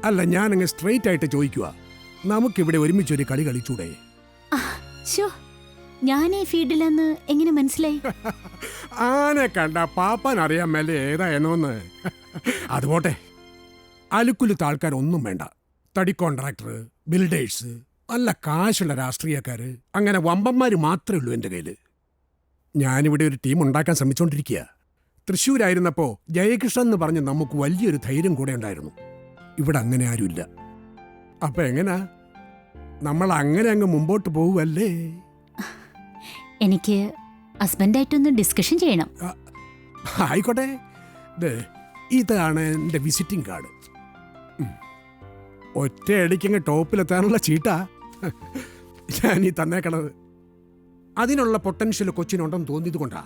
അല്ല, ഞാനങ്ങ് സ്ട്രെയിറ്റ് ആയിട്ട് ചോദിക്കുക, നമുക്കിവിടെ ഒരുമിച്ചൊരു കളി കളിച്ചൂടെ? ഞാൻ ഈ ഫീൽഡിലെന്ന് എങ്ങനെ മനസ്സിലായി? ആനെ കണ്ട പാപ്പാൻ അറിയാൻ മേലെ ഏതായെന്നോന്ന്. അതുപോട്ടെ, അലുക്കുലുത്ത ആൾക്കാരൊന്നും വേണ്ട. തടി കോൺട്രാക്ടർ, ബിൽഡേഴ്സ്, നല്ല കാശുള്ള രാഷ്ട്രീയക്കാര്, അങ്ങനെ വമ്പന്മാര് മാത്രമേ ഉള്ളൂ എൻ്റെ കയ്യിൽ. ഞാനിവിടെ ഒരു ടീം ഉണ്ടാക്കാൻ ശ്രമിച്ചുകൊണ്ടിരിക്കുക. തൃശ്ശൂരായിരുന്നപ്പോൾ ജയകൃഷ്ണൻ എന്ന് പറഞ്ഞ് നമുക്ക് വലിയൊരു ധൈര്യം കൂടെ ഉണ്ടായിരുന്നു. ഇവിടെ അങ്ങനെ ആരുമില്ല. അപ്പൊ എങ്ങനാ നമ്മൾ അങ്ങനെ അങ്ങ് മുമ്പോട്ട് പോവുമല്ലേ? എനിക്ക് ഹസ്ബൻഡായിട്ടൊന്ന് ഡിസ്കഷൻ ചെയ്യണം. ആയിക്കോട്ടെ, ഇതാണ് എൻ്റെ വിസിറ്റിംഗ് കാർഡ്. ഒറ്റയടിക്കങ്ങ് ടോപ്പിലെത്താനുള്ള ചീട്ടാ ഞാൻ ഈ തന്നേക്കണത്. അതിനുള്ള പൊട്ടൻഷ്യൽ കൊച്ചിനുണ്ടെന്ന് തോന്നിയത് കൊണ്ടാ.